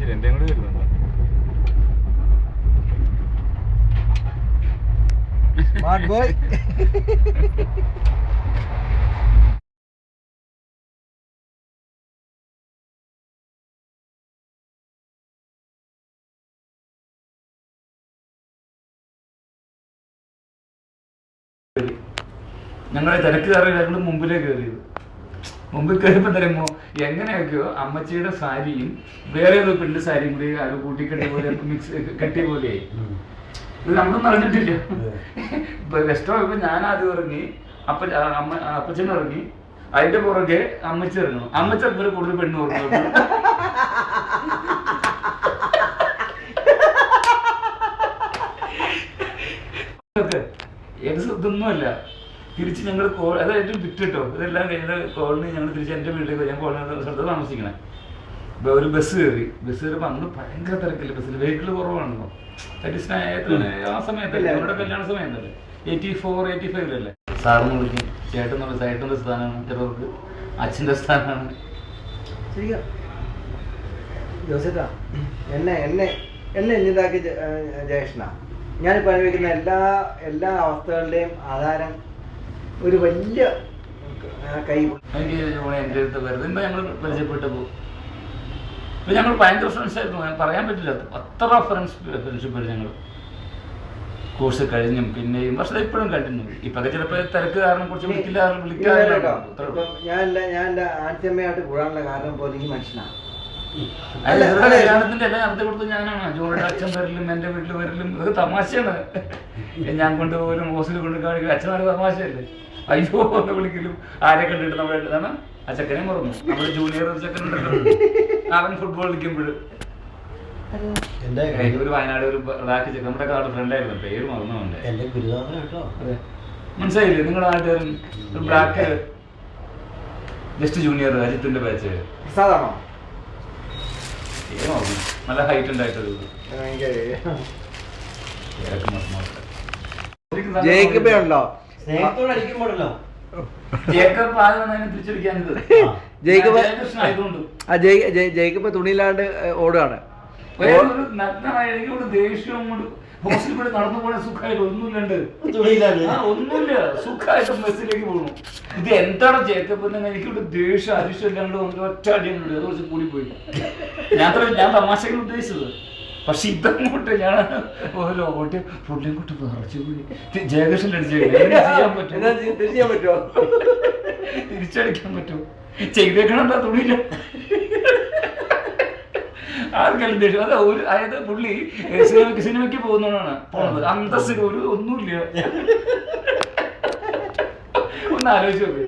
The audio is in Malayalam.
ശരി എന്റെ കൂടെ വരുന്നുണ്ടോ? Smart boy. ഞങ്ങളെ തിരക്ക് കയറി ഞങ്ങൾ മുമ്പിലേക്ക് കയറിയത്. മുമ്പിൽ കയറിയപ്പോൾ തരുമ്പോ എങ്ങനെയൊക്കെയോ അമ്മച്ചിയുടെ സാരിയും വേറെ ഏതോ പെണ്ണ് സാരിയും കൂടി അത് കൂട്ടിക്കെട്ടിയ പോലെ മിക്സ് കെട്ടിയ പോലെയായി. ഇത് നമ്മളൊന്നും അറിഞ്ഞിട്ടില്ല. വെസ്റ്റോ ഇപ്പൊ ഞാൻ ആദ്യം ഇറങ്ങി, അപ്പച്ചൻ ഇറങ്ങി, അതിന്റെ പുറകെ അമ്മച്ചി ഇറങ്ങണം. അമ്മച്ചി ഇവര് കൂടുതൽ പെണ്ണ് പറഞ്ഞു. ഇതൊന്നുമല്ല, തിരിച്ച് ഞങ്ങൾ അതായിട്ടും വിറ്റിട്ടോ ഇതെല്ലാം കഴിഞ്ഞ കോളനി ഞങ്ങൾ തിരിച്ച് എൻ്റെ വീട്ടിലേക്ക് ഞാൻ കോളനി സ്ഥലത്ത് താമസിക്കണേ. ഒരു ബസ് കയറിയപ്പോൾ അന്ന് ഭയങ്കര തിരക്കില്ല, ബസ്സിൽ വെഹിക്കിൾ കുറവാണല്ലോ. ആ സമയത്തല്ലേ അവരുടെ കല്യാണ സമയത്തല്ലേ, 84, 85 സാറിന് വിളിക്കും. ചേട്ടനുള്ള ചേട്ടൻ്റെ സ്ഥാനമാണ്, ചിലർക്ക് അച്ഛൻ്റെ സ്ഥാനമാണ്. ജോസേട്ടാ, എന്നെ ഇതാക്കി ജയേഷനാ. ഞാനിപ്പോൾ അനുഭവിക്കുന്ന എല്ലാ അവസ്ഥകളുടെയും ആധാരം ഒരു വലിയ കൈ. എനിക്ക് എൻ്റെ അടുത്ത് വരുന്നത് ഞങ്ങൾ പരിചയപ്പെട്ടപ്പോൾ ഇപ്പം ഞങ്ങൾ ഭയങ്കര ഫ്രണ്ട്സ് ആയിരുന്നു. പറയാൻ പറ്റില്ല, അത്ര ഫ്രണ്ട്ഷിപ്പ് ഞങ്ങൾ കോഴ്സ് കഴിഞ്ഞും പിന്നെയും. പക്ഷെ ഇപ്പോഴും കണ്ടിന്യൂ. ഇപ്പൊക്കെ ചിലപ്പോൾ തിരക്ക് കാരണം കുറച്ച് വിളിക്കാറുണ്ടോ. ഞാൻ എൻ്റെ ആദ്യമയായിട്ട് കൂടാനുള്ള കാരണം പോലെ ഈ മനുഷ്യനാണ്. അല്ല, ഇവരുടെ കല്യാണത്തിന്റെ എല്ലാം നടത്തി കൊടുത്ത് ഞാനാണ്. ജോലിയുടെ അച്ഛൻ വരലും എൻ്റെ വീട്ടിൽ വരലും ഇതൊക്കെ തമാശയാണ്. ഞാൻ കൊണ്ടുപോലും ഹോസ്റ്റലിൽ കൊണ്ട് കാണിക്കും. അച്ഛന്മാരെ തമാശയല്ലേ, അയ്യോ എന്ന് വിളിക്കലും. ആരെ കണ്ടിട്ട് നമ്മുടെ ഇതാണ് ആ ചെക്കനെ മറന്നു. നമ്മുടെ ജൂനിയർ ചെക്കനുണ്ടല്ലോ, അവൻ ഫുട്ബോൾ കളിക്കുമ്പോഴും ഒരു വയനാട് ഒരു ബ്ലാക്ക് ചെക്കൻ നമ്മുടെ കാർഡ് ഫ്രണ്ടായിരുന്നു, പേര് മറന്നുണ്ട്. അതെ, മനസ്സിലായില്ലേ നിങ്ങളുടെ നാട്ടുകാരൻ? ബ്ലാക്ക് ജസ്റ്റ് ജൂനിയർ അജിത്തിന്റെ ബാച്ച്. നല്ല ഹൈറ്റ് ഉണ്ടായിട്ടൊരു ജയിക്കുമ്പോഴുണ്ടോ ജയിക്കുമ്പോ തുണിയില്ലാണ്ട് ഓടുകയാണ്. എനിക്കൂടെ ദേഷ്യവും കൊണ്ട് ഹോസ്റ്റലിൽ കൂടെ നടന്നു പോണ സുഖമായിട്ട് ഒന്നുമില്ലണ്ട്, ഒന്നുമില്ല, സുഖമായിട്ട് ബസ്സിലേക്ക് പോകണു. ഇത് എന്താണ് ജേക്കബ് എന്ന് എനിക്കിവിടെ ദേഷ്യം അരിഷ്ടം ഇല്ലാണ്ട് ഒറ്റ അടിയുണ്ട്. അത് കുറച്ച് കൂടിപ്പോയി. ഞാൻ തമാശകൾ ഉദ്ദേശിച്ചത്. പക്ഷെ ഇതങ്ങോട്ട് ഞാൻ ഓരോ ഓട്ടി പുള്ളിയും കൊണ്ട് പറിച്ചു പോയി. ജയകൃഷ്ണൻ ചെയ്യാൻ പറ്റുമോ? തിരിച്ചടിക്കാൻ പറ്റുമോ? ചെയ്തേക്കണം, എന്താ തുണിയില്ല. ആർക്കെല്ലാം ദേഷ്യം. അത് അതായത് പുള്ളി സിനിമയ്ക്ക് പോകുന്നതാണ് പോണത്. അന്തസ്സിന് ഒന്നുമില്ല. ഒന്ന് ആലോചിച്ച് നോക്ക്.